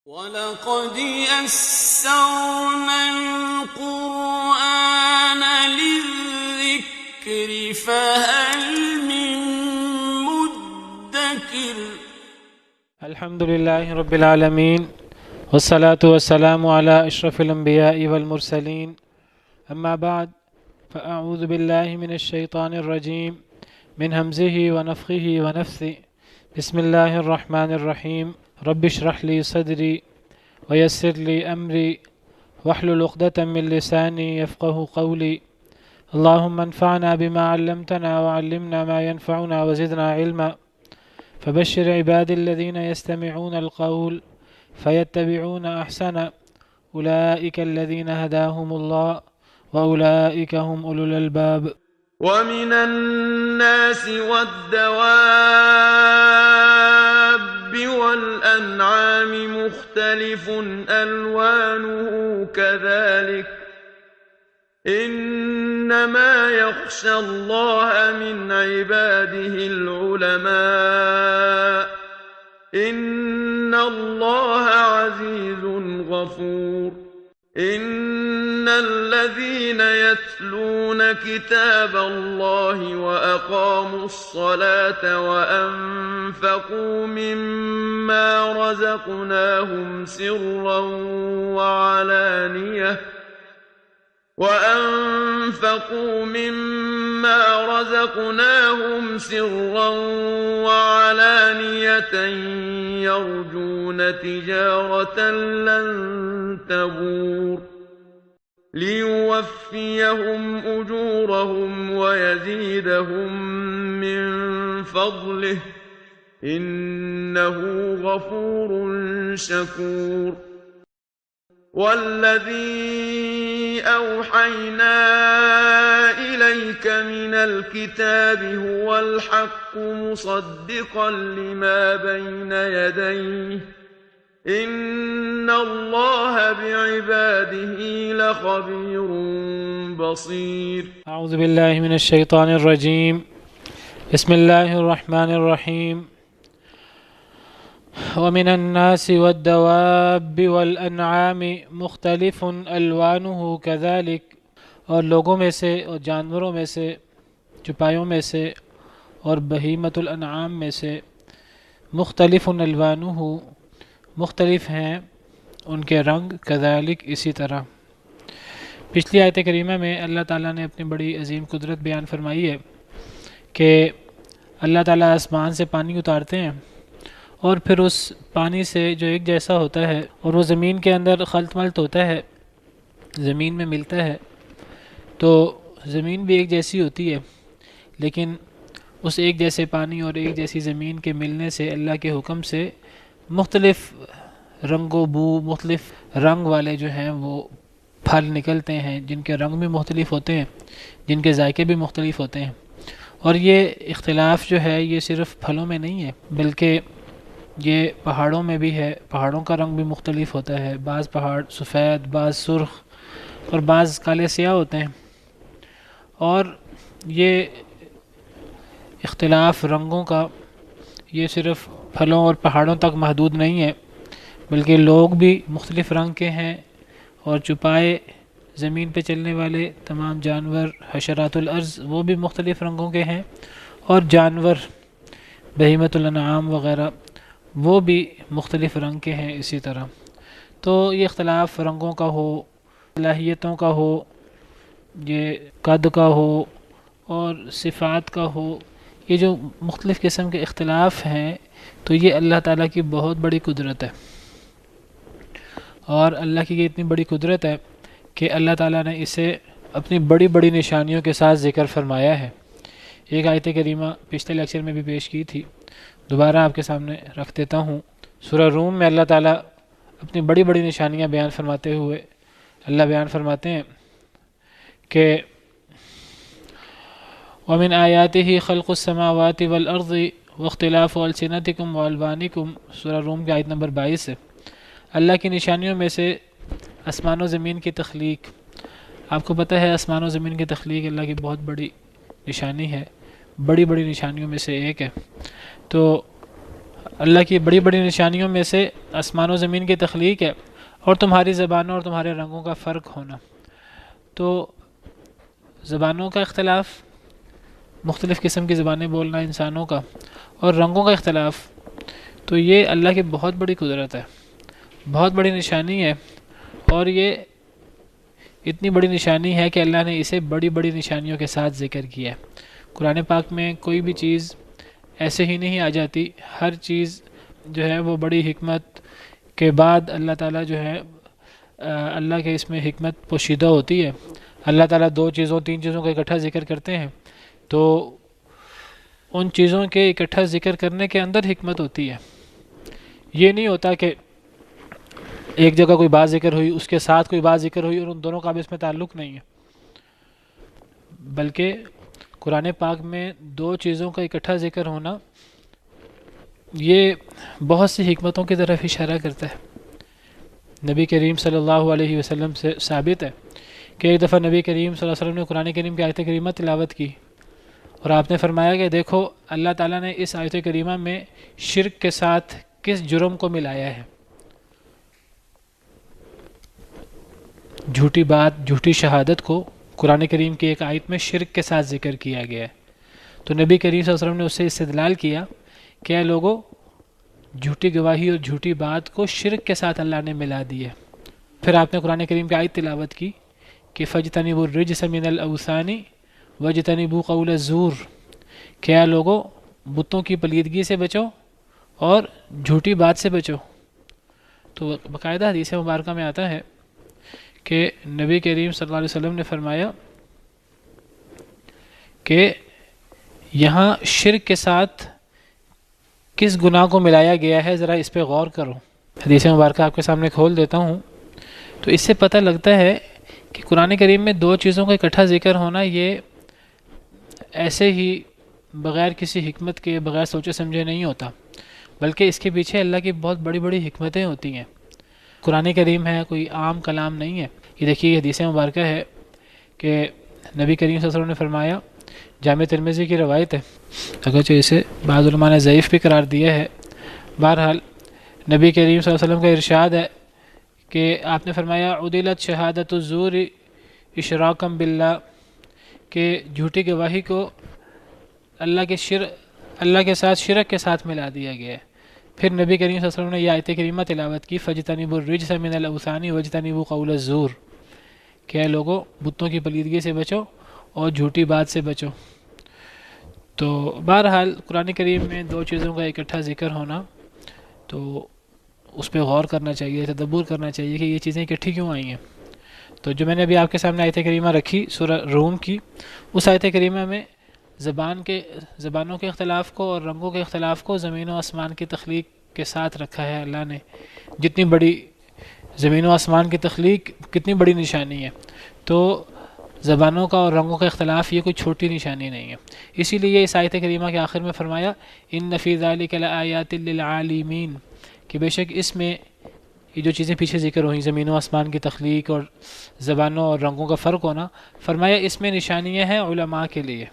وَلَقَدْ يَسَّرْنَا الْقُرْآنَ لِلذِّكْرِ فَهَلْ مِن مُّدَّكِرٍ الحمد لله رب العالمين والصلاة والسلام على أشرف الأنبياء والمرسلين أما بعد فأعوذ بالله من الشيطان الرجيم من همزه ونفخه ونفثه بسم الله الرحمن الرحيم رب اشرح لي صدري ويسر لي أمري واحلل عقدة من لساني يفقه قولي اللهم انفعنا بما علمتنا وعلمنا ما ينفعنا وزدنا علما فبشر عبادي الذين يستمعون القول فيتبعون أحسنه أولئك الذين هداهم الله وأولئك هم أولو الألباب. ومن الناس والدواب والأنعام مختلف ألوانه كذلك إنما يخشى الله من عباده العلماء إن الله عزيز غفور. إن الذين يتلون كتاب الله وأقاموا الصلاة وأنفقوا مما رزقناهم سرا وعلانية يرجون تجارة لن تبور ليوفيهم أجورهم ويزيدهم من فضله إنه غفور شكور. والذي أوحينا إليك من الكتاب هو الحق مصدقا لما بين يديه إن الله بعباده لخبير بصير. أعوذ بالله من الشيطان الرجيم بسم الله الرحمن الرحيم ومن الناس والدواب والأنعام مختلف ألوانه كذلك، اور لوگوں میں سے اور جانوروں میں سے چپایوں میں سے اور بہیمۃ الانعام میں سے مختلف الوانہ مختلف ہیں ان کے رنگ كذلك اسی طرح. پچھلی آیت کریمہ میں اللہ تعالیٰ نے اپنی بڑی عظیم قدرت بیان فرمائی ہے کہ اللہ تعالیٰ آسمان سے پانی اتارتے ہیں اور پھر اس پانی سے جو ایک جیسا ہوتا ہے اور وہ زمین کے اندر خلط ملط ہوتا ہے، زمین میں ملتا ہے، تو زمین بھی ایک جیسی ہوتی ہے، لیکن اس ایک جیسے پانی اور ایک جیسی زمین کے ملنے سے اللہ کے حکم سے مختلف رنگ و بو، مختلف رنگ والے جو ہیں وہ پھل نکلتے ہیں، جن کے رنگ بھی مختلف ہوتے ہیں، جن کے ذائقے بھی مختلف ہوتے ہیں. اور یہ اختلاف جو ہے یہ صرف پھلوں میں نہیں ہے بلکہ یہ پہاڑوں میں بھی ہے. پہاڑوں کا رنگ بھی مختلف ہوتا ہے، بعض پہاڑ سفید، بعض سرخ اور بعض کالے سیاہ ہوتے ہیں. اور یہ اختلاف رنگوں کا یہ صرف پھلوں اور پہاڑوں تک محدود نہیں ہے بلکہ لوگ بھی مختلف رنگ کے ہیں، اور چوپائے زمین پہ چلنے والے تمام جانور حشرات الارض وہ بھی مختلف رنگوں کے ہیں، اور جانور بہیمۃ الانعام وغیرہ وہ بھی مختلف رنگ کے ہیں اسی طرح. تو یہ اختلاف رنگوں کا ہو، صلاحیتوں کا ہو، یہ قد کا ہو اور صفات کا ہو، یہ جو مختلف قسم کے اختلاف ہیں تو یہ اللہ تعالیٰ کی بہت بڑی قدرت ہے. اور اللہ کی یہ اتنی بڑی قدرت ہے کہ اللہ تعالیٰ نے اسے اپنی بڑی بڑی نشانیوں کے ساتھ ذکر فرمایا ہے. ایک آیت کریمہ پچھلے لیکچر میں بھی پیش کی تھی، دوبارہ آپ کے سامنے رکھ دیتا ہوں. سورہ روم میں اللہ تعالیٰ اپنی بڑی بڑی نشانیاں بیان فرماتے ہوئے اللہ بیان فرماتے ہیں کہ وَمِنْ آيَاتِهِ خَلْقُ السَّمَاوَاتِ وَالْأَرْضِ وَاخْتِلَافُ أَلْسِنَتِكُمْ وَأَلْوَانِكُمْ. سورہ روم کی آیت نمبر 22 ہے. اللہ کی نشانیوں میں سے آسمان و زمین کی تخلیق. آپ کو پتہ ہے آسمان و زمین کی تخلیق اللہ کی بہت بڑی نشانی ہے، بڑی بڑی نشانیوں میں سے ایک ہے. تو اللہ کی بڑی بڑی نشانیوں میں سے آسمان و زمین کی تخلیق ہے، اور تمہاری زبانوں اور تمہارے رنگوں کا فرق ہونا۔ تو زبانوں کا اختلاف، مختلف قسم کی زبانیں بولنا انسانوں کا، اور رنگوں کا اختلاف، تو یہ اللہ کی بہت بڑی قدرت ہے، بہت بڑی نشانی ہے، اور یہ اتنی بڑی نشانی ہے کہ اللہ نے اسے بڑی بڑی نشانیوں کے ساتھ ذکر کیا ہے۔ قرآن پاک میں کوئی بھی چیز ایسے ہی نہیں آ جاتی، ہر چیز جو ہے وہ بڑی حکمت کے بعد اللہ تعالیٰ جو ہے اللہ کے اس میں حکمت پوشیدہ ہوتی ہے۔ اللہ تعالیٰ 2 چیزوں 3 چیزوں کا اکٹھا ذکر کرتے ہیں، تو ان چیزوں کے اکٹھا ذکر کرنے کے اندر حکمت ہوتی ہے۔ یہ نہیں ہوتا کہ ایک جگہ کوئی بات ذکر ہوئی، اس کے ساتھ کوئی بات ذکر ہوئی اور ان دونوں کا بھی اس میں تعلق نہیں ہے، بلکہ قرآن پاک میں 2 چیزوں کا اکٹھا ذکر ہونا یہ بہت سی حکمتوں کی طرف اشارہ کرتا ہے۔ نبی کریم صلی اللہ علیہ وسلم سے ثابت ہے کہ ایک دفعہ نبی کریم صلی اللہ علیہ وسلم نے قرآن کریم کی آیت کریمہ تلاوت کی، اور آپ نے فرمایا کہ دیکھو اللہ تعالیٰ نے اس آیت کریمہ میں شرک کے ساتھ کس جرم کو ملایا ہے۔ جھوٹی بات، جھوٹی شہادت کو قرآن کریم کی ایک آیت میں شرک کے ساتھ ذکر کیا گیا ہے۔ تو نبی کریم صلی اللہ علیہ وسلم نے اس سے استدلال کیا کہ اے لوگو، جھوٹی گواہی اور جھوٹی بات کو شرک کے ساتھ اللہ نے ملا دی ہے۔ پھر آپ نے قرآن کریم کی آیت تلاوت کی کہ فَاجْتَنِبُوا الرِّجْسَ مِنَ الْأَوْثَانِ وَاجْتَنِبُوا قَوْلَ الزُّورِ، کہ اے لوگو بتوں کی پلیدگی سے بچو اور جھوٹی بات سے بچو۔ تو باقاعدہ حدیث مبارکہ میں آتا ہے کہ نبی کریم صلی اللہ علیہ وسلم نے فرمایا کہ یہاں شرک کے ساتھ کس گناہ کو ملایا گیا ہے، ذرا اس پہ غور کرو۔ حدیث مبارکہ آپ کے سامنے کھول دیتا ہوں، تو اس سے پتہ لگتا ہے کہ قرآن کریم میں 2 چیزوں کا اکٹھا ذکر ہونا یہ ایسے ہی بغیر کسی حکمت کے، بغیر سوچے سمجھے نہیں ہوتا، بلکہ اس کے پیچھے اللہ کی بہت بڑی بڑی حکمتیں ہوتی ہیں۔ قرآن کریم ہے، کوئی عام کلام نہیں ہے۔ یہ دیکھیے یہ حدیث مبارکہ ہے کہ نبی کریم صلی اللہ علیہ وسلم نے فرمایا، جامع ترمذی کی روایت ہے، اگرچہ اسے بعض علماء نے ضعیف بھی قرار دیا ہے، بہرحال نبی کریم صلی اللہ علیہ وسلم کا ارشاد ہے کہ آپ نے فرمایا عدلت شہادت الزور اشراکم باللہ، کہ جھوٹی گواہی کو اللہ کے ساتھ شرک کے ساتھ ملا دیا گیا ہے۔ پھر نبی کریم صلی اللہ علیہ وسلم نے یہ آیت کریمہ تلاوت کی فَاجْتَنِبُوا الرِّجْسَ مِنَ الْأَوْثَانِ وَاجْتَنِبُوا قَوْلَ الزُّورِ، کہ اے لوگو بتوں کی پلیدگی سے بچو اور جھوٹی بات سے بچو۔ تو بہرحال قرآن کریم میں 2 چیزوں کا اکٹھا ذکر ہونا، تو اس پہ غور کرنا چاہیے، تدبر کرنا چاہیے کہ یہ چیزیں اکٹھی کیوں آئی ہیں۔ تو جو میں نے ابھی آپ کے سامنے آیت کریمہ رکھی سورہ روم کی، اس آیت کریمہ میں زبانوں کے اختلاف کو اور رنگوں کے اختلاف کو زمین و آسمان کی تخلیق کے ساتھ رکھا ہے اللہ نے۔ جتنی بڑی زمین و آسمان کی تخلیق کتنی بڑی نشانی ہے، تو زبانوں کا اور رنگوں کا اختلاف یہ کوئی چھوٹی نشانی نہیں ہے۔ اسی لیے اس آیت کریمہ کے آخر میں فرمایا ان فی ذلک لآیات للعالمین، کہ بے شک اس میں یہ جو چیزیں پیچھے ذکر ہوئیں، زمین و آسمان کی تخلیق اور زبانوں اور رنگوں کا فرق ہونا، فرمایا اس میں نشانیاں ہیں علماء کے لیے،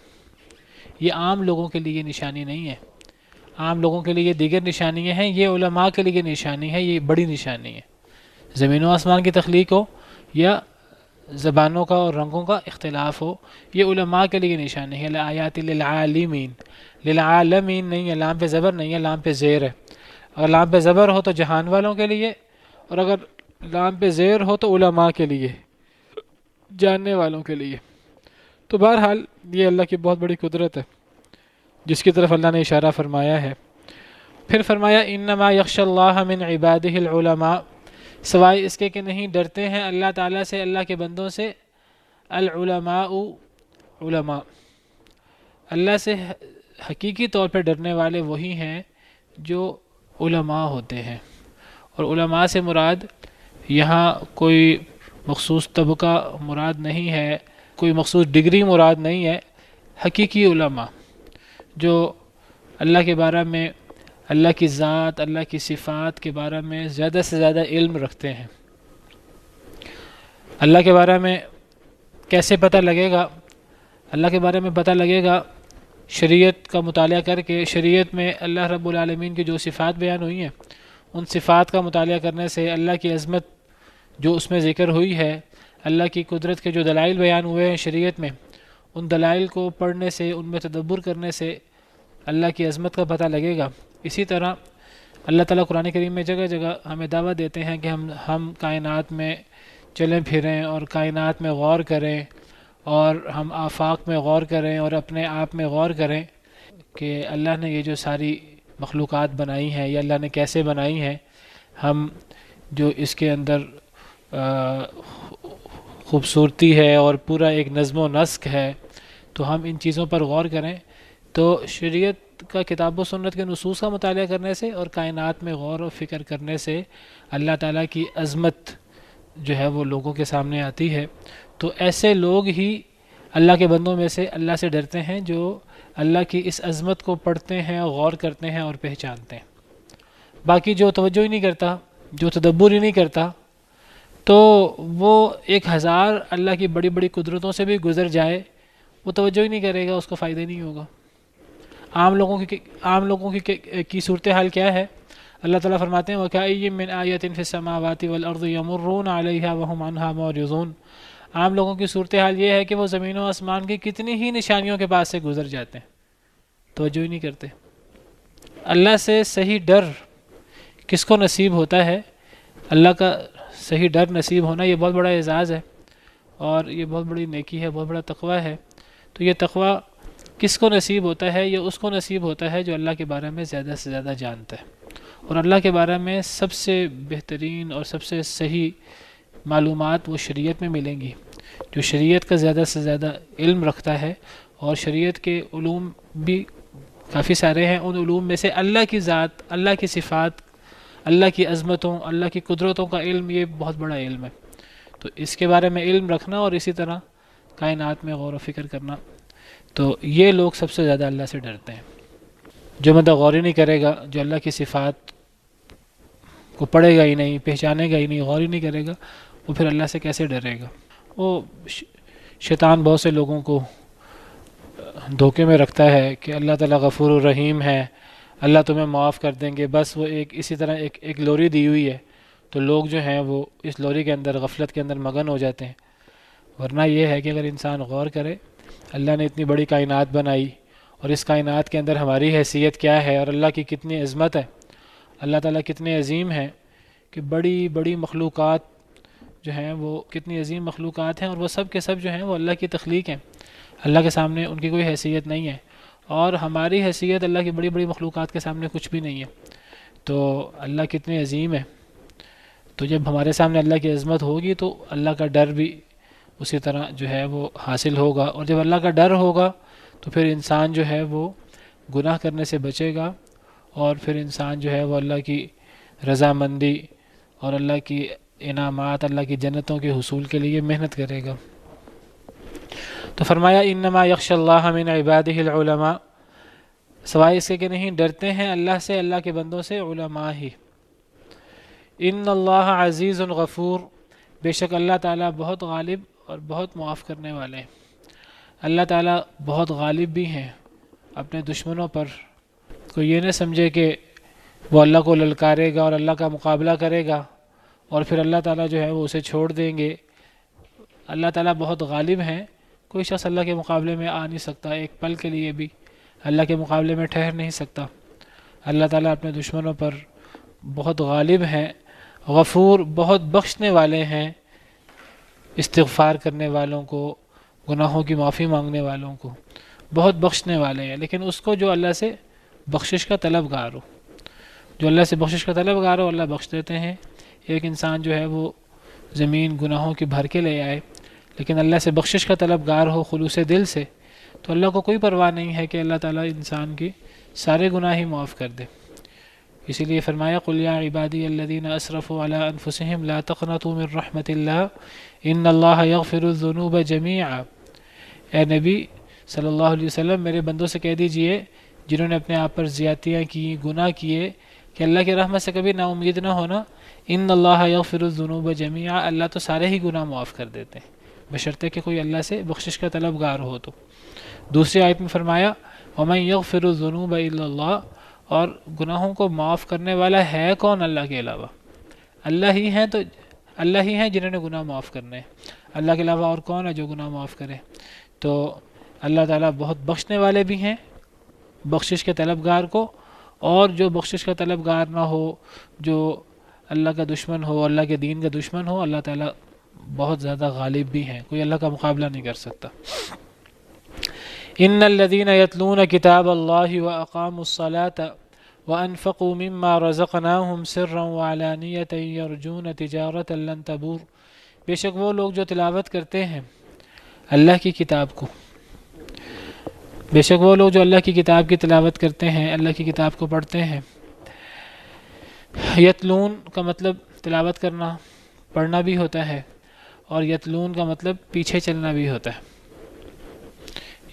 یہ عام لوگوں کے لیے نشانی نہیں ہے۔ عام لوگوں کے لیے یہ دیگر نشانیاں ہیں، یہ علماء کے لیے نشانی ہے، یہ بڑی نشانی ہے۔ زمین و آسمان کی تخلیق ہو یا زبانوں کا اور رنگوں کا اختلاف ہو، یہ علماء کے لیے نشانی ہے۔ لآیات للعالمین، للعالمین نہیں ہے، لام پہ زبر نہیں ہے، لام پہ زیر ہے۔ اگر لام پہ زبر ہو تو جہان والوں کے لیے، اور اگر لام پہ زیر ہو تو علماء کے لیے، جاننے والوں کے لیے۔ تو بہرحال یہ اللہ کی بہت بڑی قدرت ہے جس کی طرف اللہ نے اشارہ فرمایا ہے۔ پھر فرمایا انما یخشی اللہ من عبادہ العلماء، سوائے اس کے کہ نہیں ڈرتے ہیں اللہ تعالیٰ سے، اللہ کے بندوں سے، العلماء، علماء۔ اللہ سے حقیقی طور پہ ڈرنے والے وہی ہیں جو علماء ہوتے ہیں، اور علماء سے مراد یہاں کوئی مخصوص طبقہ مراد نہیں ہے، کوئی مخصوص ڈگری مراد نہیں ہے، حقیقی علماء جو اللہ کے بارے میں، اللہ کی ذات، اللہ کی صفات کے بارے میں زیادہ سے زیادہ علم رکھتے ہیں۔ اللہ کے بارے میں کیسے پتہ لگے گا؟ اللہ کے بارے میں پتہ لگے گا شریعت کا مطالعہ کر کے شریعت میں اللہ رب العالمین کی جو صفات بیان ہوئی ہیں ان صفات کا مطالعہ کرنے سے اللہ کی عظمت جو اس میں ذکر ہوئی ہے، اللہ کی قدرت کے جو دلائل بیان ہوئے ہیں شریعت میں، ان دلائل کو پڑھنے سے، ان میں تدبر کرنے سے اللہ کی عظمت کا پتہ لگے گا۔ اسی طرح اللہ تعالیٰ قرآن کریم میں جگہ جگہ ہمیں دعوت دیتے ہیں کہ ہم کائنات میں چلیں پھریں اور کائنات میں غور کریں، اور ہم آفاق میں غور کریں اور اپنے آپ میں غور کریں کہ اللہ نے یہ جو ساری مخلوقات بنائی ہیں یہ اللہ نے کیسے بنائی ہیں، ہم جو اس کے اندر خوبصورتی ہے اور پورا ایک نظم و نسق ہے، تو ہم ان چیزوں پر غور کریں۔ تو شریعت کا کتاب و سنت کے نصوص کا مطالعہ کرنے سے اور کائنات میں غور و فکر کرنے سے اللہ تعالیٰ کی عظمت جو ہے وہ لوگوں کے سامنے آتی ہے۔ تو ایسے لوگ ہی اللہ کے بندوں میں سے اللہ سے ڈرتے ہیں جو اللہ کی اس عظمت کو پڑھتے ہیں، غور کرتے ہیں اور پہچانتے ہیں۔ باقی جو توجہ ہی نہیں کرتا، جو تدبر ہی نہیں کرتا، تو وہ 1000 اللہ کی بڑی بڑی قدرتوں سے بھی گزر جائے، وہ توجہ ہی نہیں کرے گا، اس کو فائدہ نہیں ہوگا۔ عام لوگوں کی صورتحال کیا ہے؟ اللہ تعالیٰ فرماتے ہیں وَكَأَيٍّ مِّنْ آيَةٍ فِي السَّمَاوَاتِ وَالْأَرْضِ يَمُرُّونَ عَلَيْهَا وَهُمْ عَنْهَا مُعْرِضُونَ۔ عام لوگوں کی صورتحال یہ ہے کہ وہ زمین و آسمان کی کتنی ہی نشانیوں کے پاس سے گزر جاتے ہیں، توجہ ہی نہیں کرتے۔ اللہ سے صحیح ڈر کس کو نصیب ہوتا ہے؟ اللہ کا صحیح ڈر نصیب ہونا یہ بہت بڑا اعزاز ہے، اور یہ بہت بڑی نیکی ہے، بہت بڑا تقوی ہے۔ تو یہ تقوی کس کو نصیب ہوتا ہے؟ یہ اس کو نصیب ہوتا ہے جو اللہ کے بارے میں زیادہ سے زیادہ جانتا ہے، اور اللہ کے بارے میں سب سے بہترین اور سب سے صحیح معلومات وہ شریعت میں ملیں گی۔ جو شریعت کا زیادہ سے زیادہ علم رکھتا ہے، اور شریعت کے علوم بھی کافی سارے ہیں، ان علوم میں سے اللہ کی ذات، اللہ کی صفات، اللہ کی عظمتوں، اللہ کی قدرتوں کا علم یہ بہت بڑا علم ہے۔ تو اس کے بارے میں علم رکھنا اور اسی طرح کائنات میں غور و فکر کرنا، تو یہ لوگ سب سے زیادہ اللہ سے ڈرتے ہیں۔ جو بندہ غور ہی نہیں کرے گا، جو اللہ کی صفات کو پڑھے گا ہی نہیں، پہچانے گا ہی نہیں، غور ہی نہیں کرے گا، وہ پھر اللہ سے کیسے ڈرے گا؟ وہ شیطان بہت سے لوگوں کو دھوکے میں رکھتا ہے کہ اللہ تعالیٰ غفور الرحیم ہے، اللہ تمہیں معاف کر دیں گے، بس وہ اسی طرح ایک لوری دی ہوئی ہے، تو لوگ جو ہیں وہ اس لوری کے اندر، غفلت کے اندر مگن ہو جاتے ہیں۔ ورنہ یہ ہے کہ اگر انسان غور کرے، اللہ نے اتنی بڑی کائنات بنائی، اور اس کائنات کے اندر ہماری حیثیت کیا ہے، اور اللہ کی کتنی عظمت ہے، اللہ تعالیٰ کتنے عظیم ہیں کہ بڑی بڑی مخلوقات جو ہیں وہ کتنی عظیم مخلوقات ہیں، اور وہ سب کے سب جو ہیں وہ اللہ کی تخلیق ہیں، اللہ کے سامنے ان کی کوئی حیثیت نہیں ہے، اور ہماری حیثیت اللہ کی بڑی بڑی مخلوقات کے سامنے کچھ بھی نہیں ہے۔ تو اللہ کتنے عظیم ہے، تو جب ہمارے سامنے اللہ کی عظمت ہوگی تو اللہ کا ڈر بھی اسی طرح جو ہے وہ حاصل ہوگا، اور جب اللہ کا ڈر ہوگا تو پھر انسان جو ہے وہ گناہ کرنے سے بچے گا، اور پھر انسان جو ہے وہ اللہ کی رضامندی اور اللہ کی انعامات، اللہ کی جنتوں کے حصول کے لیے محنت کرے گا۔ تو فرمایا انما یخشی اللہ من عبادہ العلماء، سوائے اس کے کہ نہیں ڈرتے ہیں اللہ سے، اللہ کے بندوں سے علماء ہی۔ ان اللہ عزیز غفور، بے شک اللہ تعالیٰ بہت غالب اور بہت معاف کرنے والے ہیں۔ اللہ تعالیٰ بہت غالب بھی ہیں اپنے دشمنوں پر۔ کوئی یہ نہ سمجھے کہ وہ اللہ کو للکارے گا اور اللہ کا مقابلہ کرے گا اور پھر اللہ تعالیٰ جو ہے وہ اسے چھوڑ دیں گے۔ اللہ تعالیٰ بہت غالب ہیں، کوئی شخص اللہ کے مقابلے میں آ نہیں سکتا، ایک پل کے لیے بھی اللہ کے مقابلے میں ٹھہر نہیں سکتا۔ اللہ تعالیٰ اپنے دشمنوں پر بہت غالب ہیں، غفور بہت بخشنے والے ہیں، استغفار کرنے والوں کو، گناہوں کی معافی مانگنے والوں کو بہت بخشنے والے ہیں۔ لیکن اس کو جو اللہ سے بخشش کا طلبگار ہو، جو اللہ سے بخشش کا طلبگار ہو اللہ بخش دیتے ہیں۔ ایک انسان جو ہے وہ زمین گناہوں کی بھر کے لے آئے، لیکن اللہ سے بخشش کا طلبگار ہو خلوص دل سے، تو اللہ کو کوئی پرواہ نہیں ہے کہ اللہ تعالیٰ انسان کی سارے گناہ ہی معاف کر دے۔ اسی لیے فرمایا قل یا عبادی الذین اسرفوا علی انفسہم لا تقنطوا من رحمت اللہ ان اللہ یغفر الذنوب جمیعا۔ اے نبی صلی اللہ علیہ وسلم میرے بندوں سے کہہ دیجئے جنہوں نے اپنے آپ پر زیادتیاں کی، گناہ کیے، کہ اللہ کی رحمت سے کبھی نا امید نہ ہونا۔ ان اللہ یغفر الذنوب جمیعا، اللہ تو سارے ہی گناہ معاف کر دیتے ہیں بشرطے کہ کوئی اللہ سے بخشش کا طلبگار ہو تو۔ دوسری آیت میں فرمایا وَمَن يَغْفِرُ الذُّنُوبَ إِلَّا اللَّهُ، اور گناہوں کو معاف کرنے والا ہے کون اللہ کے علاوہ؟ اللہ ہی ہیں، تو اللہ ہی ہیں جنہوں نے گناہ معاف کرنے ہیں، اللہ کے علاوہ اور کون ہے جو گناہ معاف کرے؟ تو اللہ تعالیٰ بہت بخشنے والے بھی ہیں بخشش کے طلبگار کو، اور جو بخشش کا طلبگار نہ ہو، جو اللہ کا دشمن ہو، اللہ کے دین کا دشمن ہو، اللہ تعالیٰ بہت زیادہ غالب بھی ہیں، کوئی اللہ کا مقابلہ نہیں کر سکتا۔ ان الذين يتلون كتاب الله واقاموا الصلاة وانفقوا مما رزقناهم سرا وعلانية يرجون تجارة لن تبور، بے شک وہ لوگ جو تلاوت کرتے ہیں اللہ کی کتاب کو، بے شک وہ لوگ جو اللہ کی کتاب کی تلاوت کرتے ہیں، اللہ کی کتاب کو پڑھتے ہیں۔ یتلون کا مطلب تلاوت کرنا، پڑھنا بھی ہوتا ہے، اور یتلون کا مطلب پیچھے چلنا بھی ہوتا ہے۔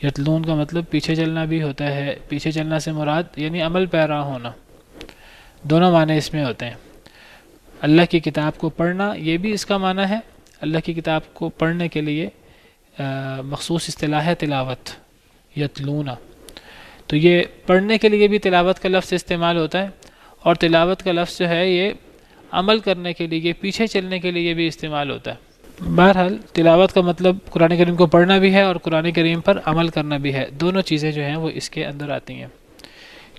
یتلون کا مطلب پیچھے چلنا بھی ہوتا ہے، پیچھے چلنا سے مراد یعنی عمل پیرا ہونا، دونوں معنی اس میں ہوتے ہیں۔ اللہ کی کتاب کو پڑھنا یہ بھی اس کا معنی ہے، اللہ کی کتاب کو پڑھنے کے لیے مخصوص اصطلاح ہے تلاوت، یتلون، تو یہ پڑھنے کے لیے بھی تلاوت کا لفظ استعمال ہوتا ہے، اور تلاوت کا لفظ جو ہے یہ عمل کرنے کے لیے، پیچھے چلنے کے لیے بھی استعمال ہوتا ہے۔ بہرحال تلاوت کا مطلب قرآن کریم کو پڑھنا بھی ہے اور قرآن کریم پر عمل کرنا بھی ہے، دونوں چیزیں جو ہیں وہ اس کے اندر آتی ہیں،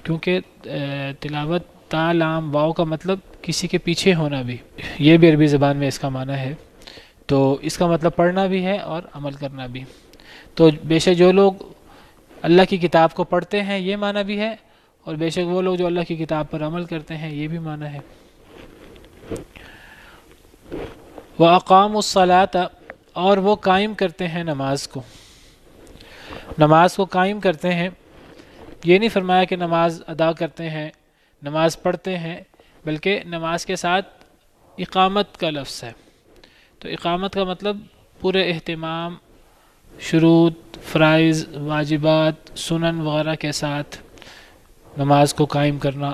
کیونکہ تلاوت تا لام واو کا مطلب کسی کے پیچھے ہونا بھی، یہ بھی عربی زبان میں اس کا معنی ہے، تو اس کا مطلب پڑھنا بھی ہے اور عمل کرنا بھی۔ تو بے شک جو لوگ اللہ کی کتاب کو پڑھتے ہیں یہ معنی بھی ہے، اور بے شک وہ لوگ جو اللہ کی کتاب پر عمل کرتے ہیں یہ بھی معنی ہے۔ وَأَقَامُوا الصَّلَاةَ، اور وہ قائم کرتے ہیں نماز کو، نماز کو قائم کرتے ہیں، یہ نہیں فرمایا کہ نماز ادا کرتے ہیں، نماز پڑھتے ہیں، بلکہ نماز کے ساتھ اقامت کا لفظ ہے، تو اقامت کا مطلب پورے اہتمام، شروط، فرائض، واجبات، سنن وغیرہ کے ساتھ نماز کو قائم کرنا،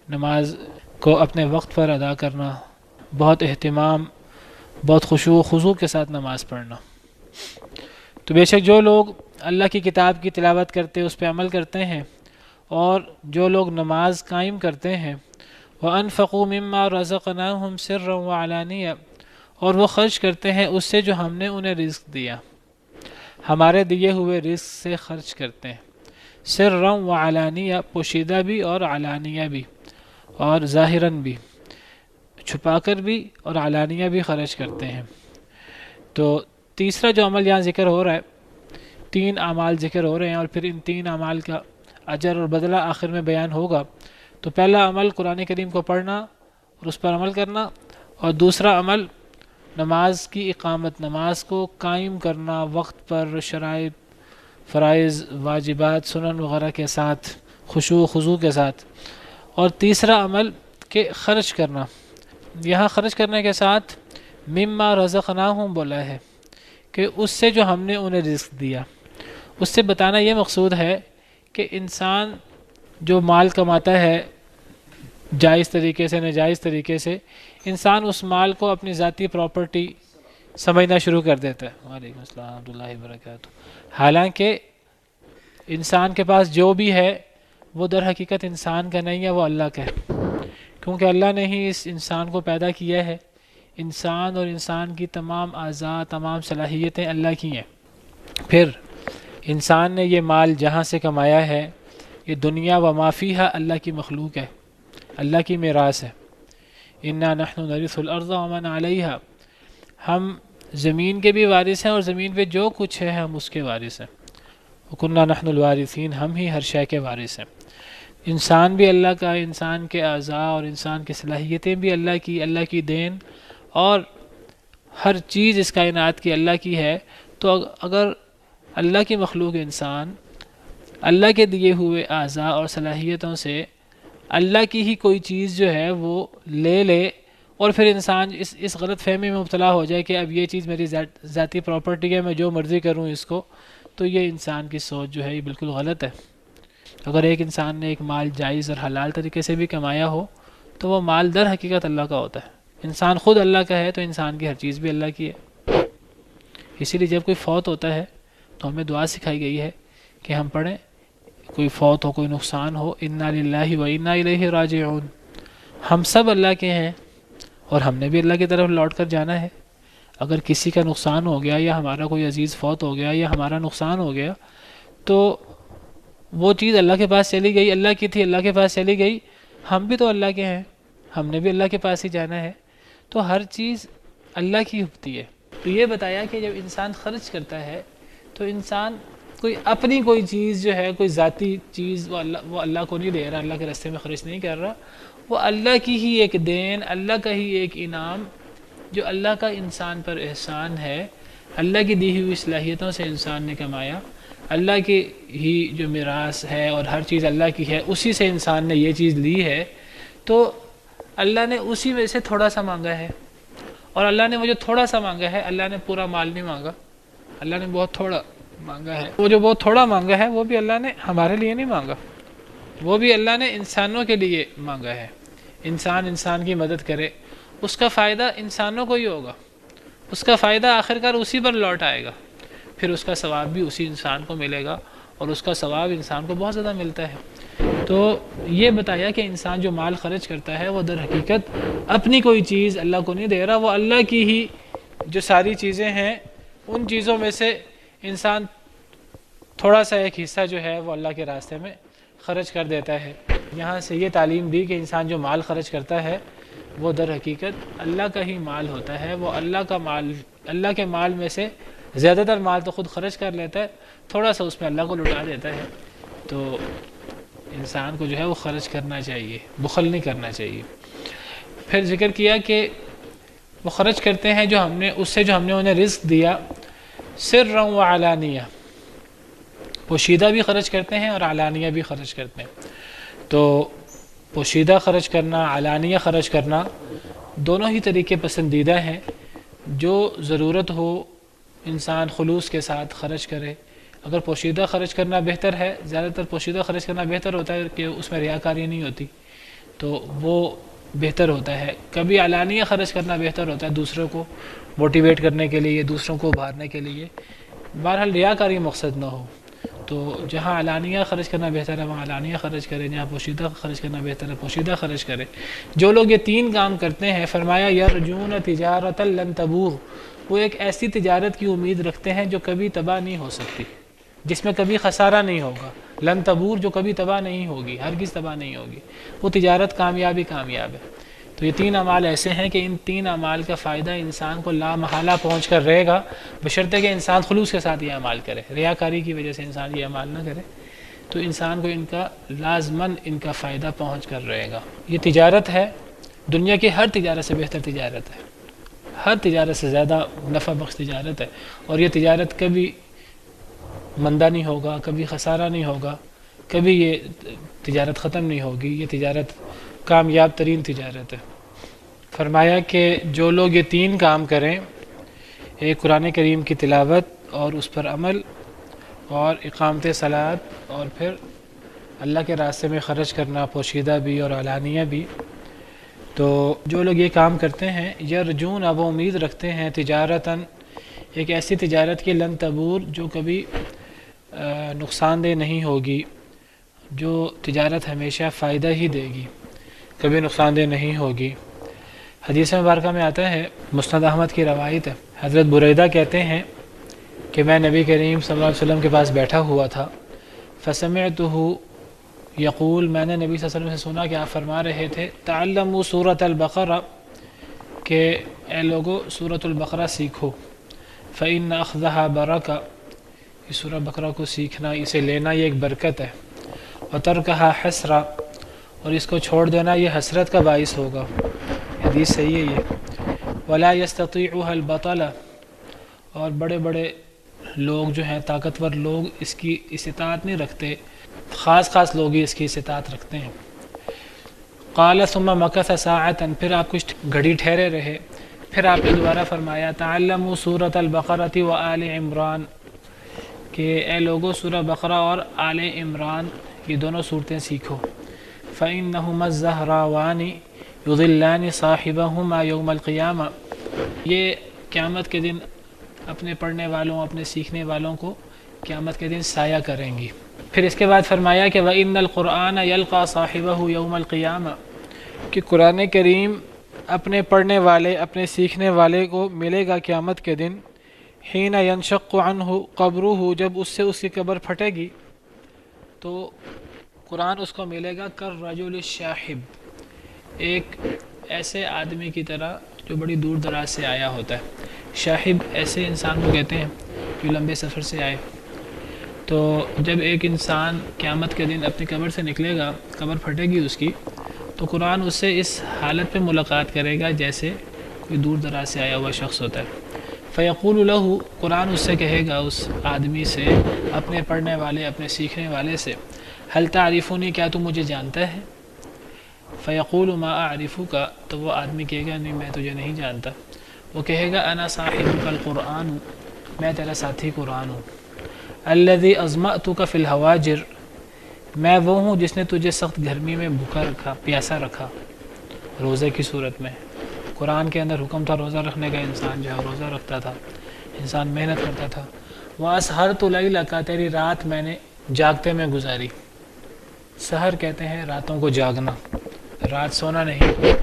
نماز کو اپنے وقت پر ادا کرنا، بہت اہتمام، بہت خشوع و خضوع کے ساتھ نماز پڑھنا۔ تو بے شک جو لوگ اللہ کی کتاب کی تلاوت کرتے اس پہ عمل کرتے ہیں، اور جو لوگ نماز قائم کرتے ہیں، وَأَنفَقُوا مِمَّا رَزَقْنَاهُمْ سِرًّا وَعَلَانِيَةً، اور وہ خرچ کرتے ہیں اس سے جو ہم نے انہیں رزق دیا، ہمارے دیے ہوئے رزق سے خرچ کرتے ہیں، سِرًّا وَعَلَانِيَةً، پوشیدہ بھی اور علانیہ بھی، اور ظاہراً بھی، چھپا کر بھی اور علانیہ بھی خرچ کرتے ہیں۔ تو تیسرا جو عمل یہاں ذکر ہو رہا ہے، 3 اعمال ذکر ہو رہے ہیں، اور پھر ان 3 اعمال کا اجر اور بدلہ آخر میں بیان ہوگا۔ تو پہلا عمل قرآن کریم کو پڑھنا اور اس پر عمل کرنا، اور دوسرا عمل نماز کی اقامت، نماز کو قائم کرنا وقت پر، شرائط، فرائض، واجبات، سنن وغیرہ کے ساتھ، خشوع و خضوع کے ساتھ، اور تیسرا عمل کہ خرچ کرنا، یہاں خرچ کرنے کے ساتھ مما رزقناہم بولا ہے کہ اس سے جو ہم نے انہیں رزق دیا، اس سے بتانا یہ مقصود ہے کہ انسان جو مال کماتا ہے جائز طریقے سے، ناجائز طریقے سے، انسان اس مال کو اپنی ذاتی پراپرٹی سمجھنا شروع کر دیتا ہے۔ وعلیکم السلام ورحمۃ اللہ وبرکاتہ۔ حالانکہ انسان کے پاس جو بھی ہے وہ در حقیقت انسان کا نہیں ہے، وہ اللہ کا ہے، کیونکہ اللہ نے ہی اس انسان کو پیدا کیا ہے۔ انسان اور انسان کی تمام اعضاء، تمام صلاحیتیں اللہ کی ہیں۔ پھر انسان نے یہ مال جہاں سے کمایا ہے، یہ دنیا و ما فیہا اللہ کی مخلوق ہے، اللہ کی میراث ہے۔ انا نحن نرث الارض ومن علیہا، ہم زمین کے بھی وارث ہیں اور زمین پہ جو کچھ ہے ہم اس کے وارث ہیں۔ وکنا نحن الوارثین، ہم ہی ہر شے کے وارث ہیں۔ انسان بھی اللہ کا، انسان کے اعضاء اور انسان کی صلاحیتیں بھی اللہ کی دین، اور ہر چیز اس کائنات کی اللہ کی ہے۔ تو اگر اللہ کی مخلوق انسان اللہ کے دیے ہوئے اعضاء اور صلاحیتوں سے اللہ کی ہی کوئی چیز جو ہے وہ لے اور پھر انسان اس غلط فہمی میں مبتلا ہو جائے کہ اب یہ چیز میری ذاتی پراپرٹی ہے، میں جو مرضی کروں اس کو، تو یہ انسان کی سوچ جو ہے یہ بالکل غلط ہے۔ اگر ایک انسان نے ایک مال جائز اور حلال طریقے سے بھی کمایا ہو تو وہ مال در حقیقت اللہ کا ہوتا ہے۔ انسان خود اللہ کا ہے تو انسان کی ہر چیز بھی اللہ کی ہے۔ اسی لیے جب کوئی فوت ہوتا ہے تو ہمیں دعا سکھائی گئی ہے کہ ہم پڑھیں کوئی فوت ہو، کوئی نقصان ہو، انا للہ و انا الیہ راجعون، ہم سب اللہ کے ہیں اور ہم نے بھی اللہ کی طرف لوٹ کر جانا ہے۔ اگر کسی کا نقصان ہو گیا یا ہمارا کوئی عزیز فوت ہو گیا یا ہمارا نقصان ہو گیا تو وہ چیز اللہ کے پاس چلی گئی، اللہ کی تھی، اللہ کے پاس چلی گئی، ہم بھی تو اللہ کے ہیں، ہم نے بھی اللہ کے پاس ہی جانا ہے، تو ہر چیز اللہ کی ہوتی ہے۔ تو یہ بتایا کہ جب انسان خرچ کرتا ہے تو انسان کوئی اپنی کوئی چیز جو ہے، کوئی ذاتی چیز وہ اللہ کو نہیں دے رہا، اللہ کے راستے میں خرچ نہیں کر رہا، وہ اللہ کی ہی ایک دین، اللہ کا ہی ایک انعام، جو اللہ کا انسان پر احسان ہے، اللہ کی دی ہوئی صلاحیتوں سے انسان نے کمایا، اللہ کی ہی جو میراث ہے اور ہر چیز اللہ کی ہے، اسی سے انسان نے یہ چیز لی ہے، تو اللہ نے اسی میں سے تھوڑا سا مانگا ہے، اور اللہ نے وہ جو تھوڑا سا مانگا ہے، اللہ نے پورا مال نہیں مانگا، اللہ نے بہت تھوڑا مانگا ہے۔ وہ جو بہت تھوڑا مانگا ہے وہ بھی اللہ نے ہمارے لیے نہیں مانگا، وہ بھی اللہ نے انسانوں کے لیے مانگا ہے۔ انسان کی مدد کرے، اس کا فائدہ انسانوں کو ہی ہوگا، اس کا فائدہ آخرکار اسی پر لوٹ آئے گا، پھر اس کا ثواب بھی اسی انسان کو ملے گا، اور اس کا ثواب انسان کو بہت زیادہ ملتا ہے۔ تو یہ بتایا کہ انسان جو مال خرچ کرتا ہے وہ در حقیقت اپنی کوئی چیز اللہ کو نہیں دے رہا، وہ اللہ کی ہی جو ساری چیزیں ہیں ان چیزوں میں سے انسان تھوڑا سا ایک حصہ جو ہے وہ اللہ کے راستے میں خرچ کر دیتا ہے۔ یہاں سے یہ تعلیم دی کہ انسان جو مال خرچ کرتا ہے وہ در حقیقت اللہ کا ہی مال ہوتا ہے، وہ اللہ کا مال، اللہ کے مال میں سے زیادہ تر مال تو خود خرچ کر لیتا ہے، تھوڑا سا اس میں اللہ کو لٹا دیتا ہے۔ تو انسان کو جو ہے وہ خرچ کرنا چاہیے، بخل نہیں کرنا چاہیے۔ پھر ذکر کیا کہ وہ خرچ کرتے ہیں جو ہم نے اس سے جو ہم نے انہیں رزق دیا، سرا و علانیہ، پوشیدہ بھی خرچ کرتے ہیں اور علانیہ بھی خرچ کرتے ہیں۔ تو پوشیدہ خرچ کرنا، علانیہ خرچ کرنا، دونوں ہی طریقے پسندیدہ ہیں۔ جو ضرورت ہو انسان خلوص کے ساتھ خرچ کرے۔ اگر پوشیدہ خرچ کرنا بہتر ہے، زیادہ تر پوشیدہ خرچ کرنا بہتر ہوتا ہے کہ اس میں ریاکاری نہیں ہوتی، تو وہ بہتر ہوتا ہے۔ کبھی علانیہ خرچ کرنا بہتر ہوتا ہے، دوسروں کو موٹیویٹ کرنے کے لیے، دوسروں کو ابھارنے کے لیے، بہرحال ریاکاری مقصد نہ ہو۔ تو جہاں علانیہ خرچ کرنا بہتر ہے وہاں علانیہ خرچ کرے، جہاں پوشیدہ خرچ کرنا بہتر ہے پوشیدہ خرچ کرے۔ جو لوگ یہ تین کام کرتے ہیں، فرمایا یرجون تجارۃ لن تبور، وہ ایک ایسی تجارت کی امید رکھتے ہیں جو کبھی تباہ نہیں ہو سکتی، جس میں کبھی خسارہ نہیں ہوگا۔ لن تبور، جو کبھی تباہ نہیں ہوگی، ہرگز تباہ نہیں ہوگی، وہ تجارت کامیاب ہے۔ تو یہ تین اعمال ایسے ہیں کہ ان تین اعمال کا فائدہ انسان کو لا محالہ پہنچ کر رہے گا، بشرطے کہ انسان خلوص کے ساتھ یہ اعمال کرے، ریاکاری کی وجہ سے انسان یہ اعمال نہ کرے، تو انسان کو ان کا لازماً ان کا فائدہ پہنچ کر رہے گا۔ یہ تجارت ہے، دنیا کی ہر تجارت سے بہتر تجارت ہے، ہر تجارت سے زیادہ نفع بخش تجارت ہے، اور یہ تجارت کبھی مندہ نہیں ہوگا، کبھی خسارہ نہیں ہوگا، کبھی یہ تجارت ختم نہیں ہوگی، یہ تجارت کامیاب ترین تجارت ہے۔ فرمایا کہ جو لوگ یہ تین کام کریں، ایک قرآن کریم کی تلاوت اور اس پر عمل، اور اقامت صلاۃ، اور پھر اللہ کے راستے میں خرچ کرنا، پوشیدہ بھی اور علانیہ بھی، تو جو لوگ یہ کام کرتے ہیں، یرجون، اب امید رکھتے ہیں، تجارتاً، ایک ایسی تجارت کی، لن تبور، جو کبھی نقصان دہ نہیں ہوگی، جو تجارت ہمیشہ فائدہ ہی دے گی، کبھی نقصان دہ نہیں ہوگی۔ حدیث مبارکہ میں آتا ہے، مسند احمد کی روایت ہے، حضرت بریدہ کہتے ہیں کہ میں نبی کریم صلی اللہ علیہ وسلم کے پاس بیٹھا ہوا تھا، فسمعتہ یقول، میں نے نبی صلی اللہ علیہ وسلم سے سنا کہ آپ فرما رہے تھے، تعلموا سورۃ البقرہ، کہ اے لوگو سورۃ البقرہ سیکھو، فإن أخذها برکہ، اس سورہ بقرہ کو سیکھنا، اسے لینا یہ ایک برکت ہے، وترکھا حسرہ، اور اس کو چھوڑ دینا یہ حسرت کا باعث ہوگا۔ حدیث صحیح ہے یہ۔ ولا یستطیعها البطلہ، اور بڑے بڑے لوگ جو ہیں، طاقتور لوگ اس کی استطاعت نہیں رکھتے، خاص لوگ ہی اس کی استطاعت رکھتے ہیں۔ قال ثم مکث ساعۃ، پھر آپ کچھ گھڑی ٹھہرے رہے، پھر آپ نے دوبارہ فرمایا، تعلموا سورۃ البقرۃ وآل عمران، کہ اے لوگو سورہ بقرہ اور آل عمران، یہ دونوں صورتیں سیکھو، فإنہما الزہراوان یضلان صاحبہما یوم القیامہ، یہ قیامت کے دن اپنے پڑھنے والوں، اپنے سیکھنے والوں کو قیامت کے دن سایہ کریں گی۔ پھر اس کے بعد فرمایا کہ وَإِنَّ الْقُرْآنَ يَلْقَى صَاحِبَهُ يَوْمَ الْقِيَامَةِ کہ قرآن کریم اپنے پڑھنے والے اپنے سیکھنے والے کو ملے گا قیامت کے دن، حین ینشق عنہ قبرہ جب اس سے اس کی قبر پھٹے گی تو قرآن اس کو ملے گا کالرجل الشاحب، ایک ایسے آدمی کی طرح جو بڑی دور دراز سے آیا ہوتا ہے۔ شاحب ایسے انسان کو کہتے ہیں جو لمبے سفر سے آئے۔ تو جب ایک انسان قیامت کے دن اپنی قبر سے نکلے گا، قبر پھٹے گی اس کی، تو قرآن اس سے اس حالت پہ ملاقات کرے گا جیسے کوئی دور دراز سے آیا ہوا شخص ہوتا ہے۔ فیقول لہ، قرآن اس سے کہے گا، اس آدمی سے، اپنے پڑھنے والے اپنے سیکھنے والے سے، هل تعرفونی، کیا تو مجھے جانتا ہے؟ فیقول ما اعرفک، تو وہ آدمی کہے گا نہیں میں تجھے نہیں جانتا۔ وہ کہے گا انا صاحبک القرآن، میں تیرا ساتھی قرآن ہوں۔ الذی اظمأتک فی الحواجر، میں وہ ہوں جس نے تجھے سخت گرمی میں بھوکا رکھا، پیاسا رکھا، روزے کی صورت میں۔ قرآن کے اندر حکم تھا روزہ رکھنے کا، انسان جو ہے روزہ رکھتا تھا، انسان محنت کرتا تھا۔ وَأَسْحَرْتُ لَيْلَكَ، تیری رات میں نے جاگتے میں گزاری۔ سحر کہتے ہیں راتوں کو جاگنا، رات سونا نہیں۔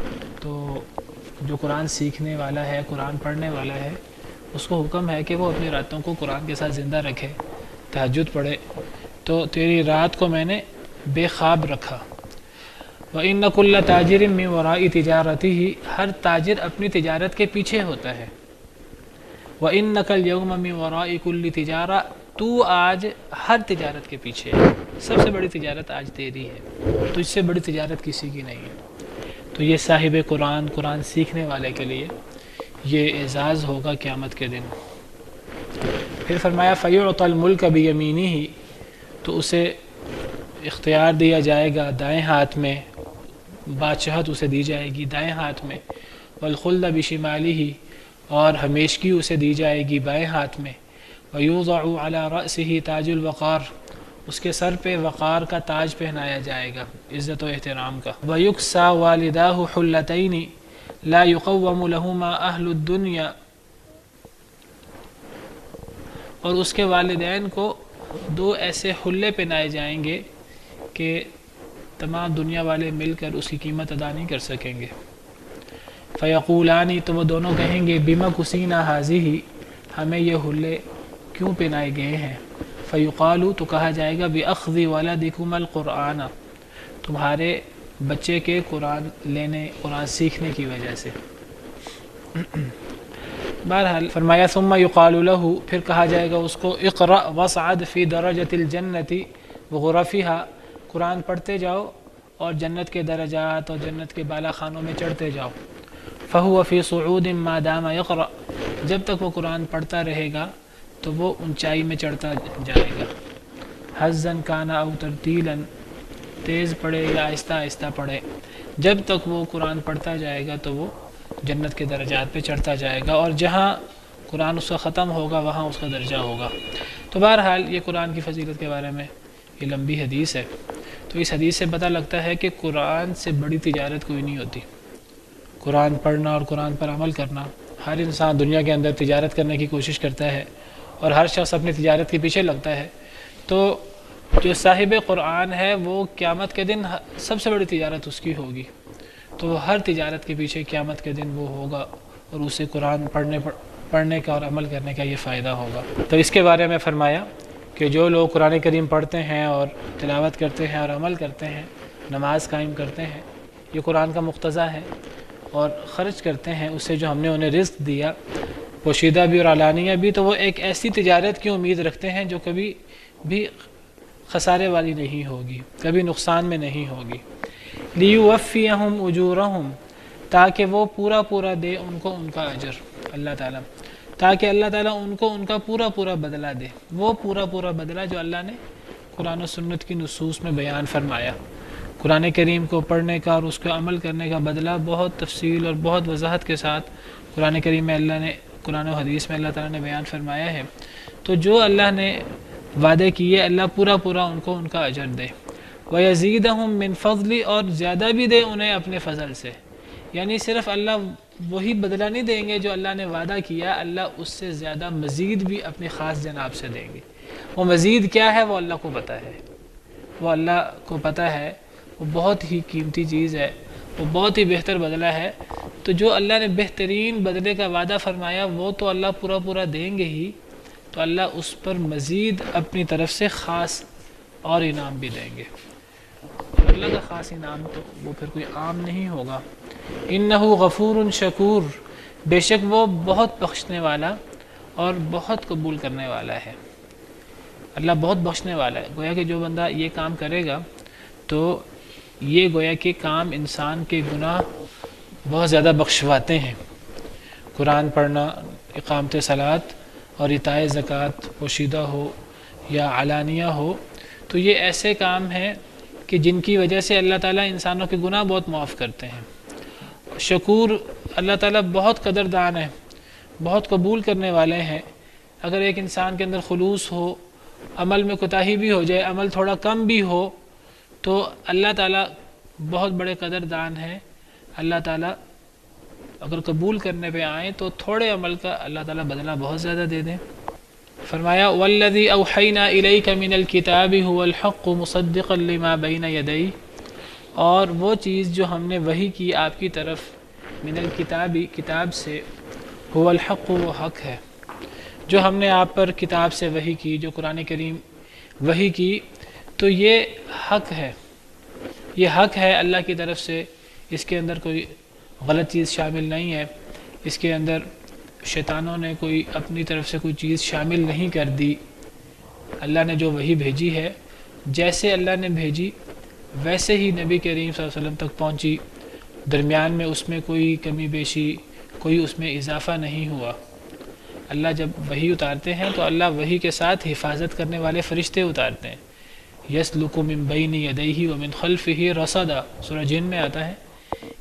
تو جو قرآن سیکھنے والا ہے، قرآن پڑھنے والا ہے، اس کو حکم ہے کہ وہ اپنی راتوں کو قرآن کے ساتھ زندہ رکھے، تہجد پڑھے۔ تو تیری رات کو میں نے بے خواب رکھا۔ وَإِنَّ كُلَّ تَاجِرٍ مِّن وَرَاءِ تِجَارَتِهِ، ہر تاجر اپنی تجارت کے پیچھے ہوتا ہے۔ وَإِنَّكَ الْيَوْمَ مِّن وَرَاءِ كُلِّ تِجَارَةٍ، تو آج ہر تجارت کے پیچھے ہے، سب سے بڑی تجارت آج تیری ہے، تو اس سے بڑی تجارت کسی کی نہیں ہے۔ تو یہ صاحب قرآن، قرآن سیکھنے والے کے لیے یہ اعزاز ہوگا قیامت کے دن۔ پھر فرمایا فَيُعْطَى الْمُلْكَ بِيَمِينِهِ، تو اسے اختیار دیا جائے گا دائیں ہاتھ میں، بادشاہت اسے دی جائے گی دائیں ہاتھ میں۔ وَالْخُلْدَ بِشِمَالِهِ، اور ہمیشگی اسے دی جائے گی بائیں ہاتھ میں۔ وَيُوضَعُ عَلَى رَأْسِهِ تَاجُ الْوَقَارِ، اس کے سر پہ وقار کا تاج پہنایا جائے گا، عزت و احترام کا۔ وَيُكْسَى وَالِدَاهُ حُلَّتَيْنِ لَا يُقَوَّمُ لَهُمَا أَهْلُ الدُّنْيَا، اور اس کے والدین کو دو ایسے حلے پہنائے جائیں گے کہ تمام دنیا والے مل کر اس کی قیمت ادا نہیں کر سکیں گے۔ فیقولانی، تو وہ دونوں کہیں گے بما کسینا ہذہ، ہمیں یہ حلے کیوں پہنائے گئے ہیں؟ فیقالو، تو کہا جائے گا باخذ ولدکم القرآن، تمہارے بچے کے قرآن لینے، قرآن سیکھنے کی وجہ سے۔ بہرحال فرمایا ثم یقال له، پھر کہا جائے گا اس کو اقرأ واصعد فی درجۃ الجنۃ وغرفها، قرآن پڑھتے جاؤ اور جنت کے درجات اور جنت کے بالا خانوں میں چڑھتے جاؤ۔ فهو فی صعود ما دام یقرأ، جب تک وہ قرآن پڑھتا رہے گا تو وہ اونچائی میں چڑھتا جائے گا۔ حزا کان او ترتیلا، تیز پڑھے یا آہستہ آہستہ پڑھے، جب تک وہ قرآن پڑھتا جائے گا تو وہ جنت کے درجات پہ چڑھتا جائے گا، اور جہاں قرآن اس کا ختم ہوگا وہاں اس کا درجہ ہوگا۔ تو بہرحال یہ قرآن کی فضیلت کے بارے میں یہ لمبی حدیث ہے۔ تو اس حدیث سے پتہ لگتا ہے کہ قرآن سے بڑی تجارت کوئی نہیں ہوتی۔ قرآن پڑھنا اور قرآن پر عمل کرنا، ہر انسان دنیا کے اندر تجارت کرنے کی کوشش کرتا ہے اور ہر شخص اپنی تجارت کے پیچھے لگتا ہے۔ تو جو صاحب قرآن ہے وہ قیامت کے دن سب سے بڑی تجارت اس کی ہوگی، تو ہر تجارت کے پیچھے قیامت کے دن وہ ہوگا اور اسے قرآن پڑھنے کا اور عمل کرنے کا یہ فائدہ ہوگا۔ تو اس کے بارے میں فرمایا کہ جو لوگ قرآن کریم پڑھتے ہیں اور تلاوت کرتے ہیں اور عمل کرتے ہیں، نماز قائم کرتے ہیں، یہ قرآن کا مقتضیٰ ہے، اور خرچ کرتے ہیں اس سے جو ہم نے انہیں رزق دیا، پوشیدہ بھی اور علانیہ بھی، تو وہ ایک ایسی تجارت کی امید رکھتے ہیں جو کبھی بھی خسارے والی نہیں ہوگی، کبھی نقصان میں نہیں ہوگی۔ لیوفیہم اجورہم، تاکہ وہ پورا پورا دے ان کو ان کا اجر، اللہ تعالیٰ، تاکہ اللہ تعالیٰ ان کو ان کا پورا پورا بدلہ دے، وہ پورا پورا بدلہ جو اللہ نے قرآن و سنت کی نصوص میں بیان فرمایا۔ قرآن کریم کو پڑھنے کا اور اس کو عمل کرنے کا بدلہ بہت تفصیل اور بہت وضاحت کے ساتھ قرآن کریم میں اللہ نے، قرآن و حدیث میں اللہ تعالیٰ نے بیان فرمایا ہے۔ تو جو اللہ نے وعدے کیے، اللہ پورا پورا ان کو ان کا اجر دے۔ وَيَزِيدَهُم مِّن فَضْلِ، اور زیادہ بھی دے انہیں اپنے فضل سے، یعنی صرف اللہ وہی بدلہ نہیں دیں گے جو اللہ نے وعدہ کیا، اللہ اس سے زیادہ مزید بھی اپنی خاص جناب سے دیں گے۔ وہ مزید کیا ہے وہ اللہ کو پتہ ہے، وہ اللہ کو پتہ ہے، وہ بہت ہی قیمتی چیز ہے، وہ بہت ہی بہتر بدلہ ہے۔ تو جو اللہ نے بہترین بدلے کا وعدہ فرمایا وہ تو اللہ پورا دیں گے ہی، تو اللہ اس پر مزید اپنی طرف سے خاص اور انعام بھی دیں گے، اور اللہ کا خاص انعام تو وہ پھر کوئی عام نہیں ہوگا۔ انہ غفور شکور، بے شک وہ بہت بخشنے والا اور بہت قبول کرنے والا ہے۔ اللہ بہت بخشنے والا ہے، گویا کہ جو بندہ یہ کام کرے گا تو یہ گویا کہ کام انسان کے گناہ بہت زیادہ بخشواتے ہیں۔ قرآن پڑھنا، اقامت صلاۃ اور اعطائے زکوٰۃ پوشیدہ ہو یا علانیہ ہو، تو یہ ایسے کام ہیں کہ جن کی وجہ سے اللہ تعالیٰ انسانوں کے گناہ بہت معاف کرتے ہیں۔ شکور، اللہ تعالیٰ بہت قدردان ہے، بہت قبول کرنے والے ہیں۔ اگر ایک انسان کے اندر خلوص ہو، عمل میں کوتاہی بھی ہو جائے، عمل تھوڑا کم بھی ہو، تو اللہ تعالیٰ بہت بڑے قدردان ہیں۔ اللہ تعالیٰ اگر قبول کرنے پہ آئیں تو تھوڑے عمل کا اللہ تعالیٰ بدلہ بہت زیادہ دے دیں۔ فرمایا والذی اوحینا الیک من الکتاب هو الحق مصدقا لما بین یدیہ، اور وہ چیز جو ہم نے وحی کی آپ کی طرف من الکتاب، کتاب سے، هو الحق، وہ حق ہے، جو ہم نے آپ پر کتاب سے وحی کی، جو قرآن کریم وحی کی، تو یہ حق ہے، یہ حق ہے اللہ کی طرف سے، اس کے اندر کوئی غلط چیز شامل نہیں ہے، اس کے اندر شیطانوں نے کوئی اپنی طرف سے کوئی چیز شامل نہیں کر دی۔ اللہ نے جو وحی بھیجی ہے، جیسے اللہ نے بھیجی ویسے ہی نبی کریم صلی اللہ علیہ وسلم تک پہنچی، درمیان میں اس میں کوئی کمی بیشی، کوئی اس میں اضافہ نہیں ہوا۔ اللہ جب وحی اتارتے ہیں تو اللہ وحی کے ساتھ حفاظت کرنے والے فرشتے اتارتے ہیں۔ یسلک من بین یدیہ ومن خلفہ رصدا، سورہ جن میں آتا ہے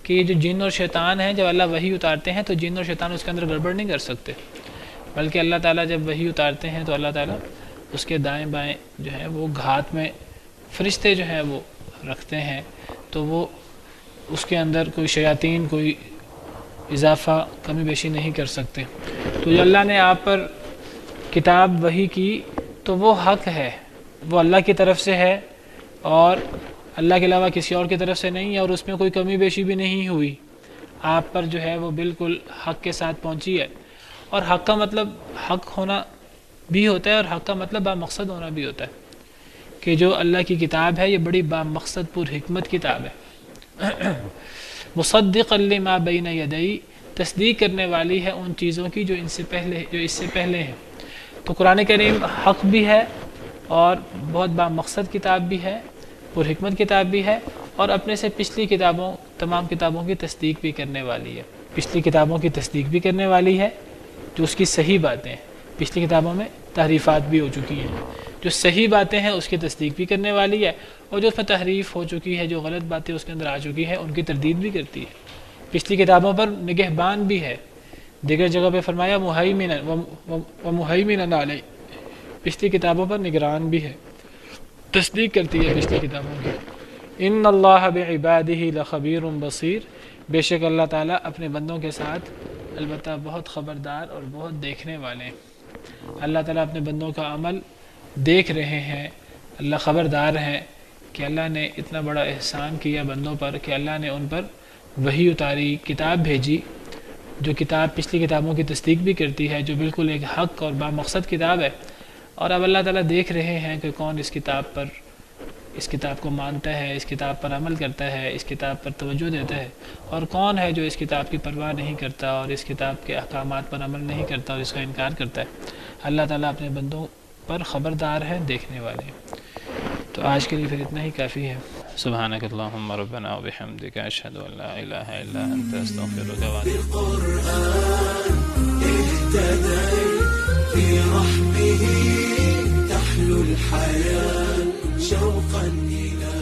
کہ یہ جو جن اور شیطان ہیں، جب اللہ وحی اتارتے ہیں تو جن اور شیطان اس کے اندر گڑبڑ نہیں کر سکتے، بلکہ اللہ تعالیٰ جب وحی اتارتے ہیں تو اللہ تعالیٰ اس کے دائیں بائیں جو ہے وہ گھات میں فرشتے جو ہیں وہ رکھتے ہیں، تو وہ اس کے اندر کوئی شیاطین کوئی اضافہ کمی بیشی نہیں کر سکتے۔ تو جو اللہ نے آپ پر کتاب وحی کی تو وہ حق ہے، وہ اللہ کی طرف سے ہے، اور اللہ کے علاوہ کسی اور کی طرف سے نہیں ہے، اور اس میں کوئی کمی بیشی بھی نہیں ہوئی، آپ پر جو ہے وہ بالکل حق کے ساتھ پہنچی ہے۔ اور حق کا مطلب حق ہونا بھی ہوتا ہے، اور حق کا مطلب بامقصد ہونا بھی ہوتا ہے، کہ جو اللہ کی کتاب ہے یہ بڑی بامقصد پر حکمت کتاب ہے۔ مصدقا لما بین یدیہ، تصدیق کرنے والی ہے ان چیزوں کی جو اس سے پہلے ہیں۔ تو قرآن کریم حق بھی ہے، اور بہت بامقصد کتاب بھی ہے، پر حکمت کتاب بھی ہے، اور اپنے سے پچھلی کتابوں، تمام کتابوں کی تصدیق بھی کرنے والی ہے۔ پچھلی کتابوں کی تصدیق بھی کرنے والی ہے، جو اس کی صحیح باتیں ہیں، پچھلی کتابوں میں تحریفات بھی ہو چکی ہیں، جو صحیح باتیں ہیں اس کی تصدیق بھی کرنے والی ہے، اور جو اس میں تحریف ہو چکی ہے، جو غلط باتیں اس کے اندر آ چکی ہیں ان کی تردید بھی کرتی ہے۔ پچھلی کتابوں پر نگہبان بھی ہے، دیگر جگہ پہ فرمایا ومہیمنا علیہ، پچھلی کتابوں پر نگران بھی ہے، تصدیق کرتی ہے پچھلی کتابوں کی۔ ان اللہ بعبادہ لخبیر بصیر، بے شک اللہ تعالیٰ اپنے بندوں کے ساتھ البتہ بہت خبردار اور بہت دیکھنے والے ہیں۔ اللہ تعالیٰ اپنے بندوں کا عمل دیکھ رہے ہیں، اللہ خبردار ہیں کہ اللہ نے اتنا بڑا احسان کیا بندوں پر کہ اللہ نے ان پر وحی اتاری، کتاب بھیجی، جو کتاب پچھلی کتابوں کی تصدیق بھی کرتی ہے، جو بالکل ایک حق اور بامقصد کتاب ہے۔ اور اب اللہ تعالیٰ دیکھ رہے ہیں کہ کون اس کتاب کو مانتا ہے، اس کتاب پر عمل کرتا ہے، اس کتاب پر توجہ دیتا ہے، اور کون ہے جو اس کتاب کی پرواہ نہیں کرتا اور اس کتاب کے احکامات پر عمل نہیں کرتا اور اس کا انکار کرتا ہے۔ اللہ تعالیٰ اپنے بندوں پر خبردار ہے، دیکھنے والے ہیں۔ تو آج کے لیے پھر اتنا ہی کافی ہے۔ سبحانک اللہم ربنا وبحمدک، اشہد ان لا الہ الا انت، استغفرک واتوب في رحمه تحلو الحياة شوقا إلى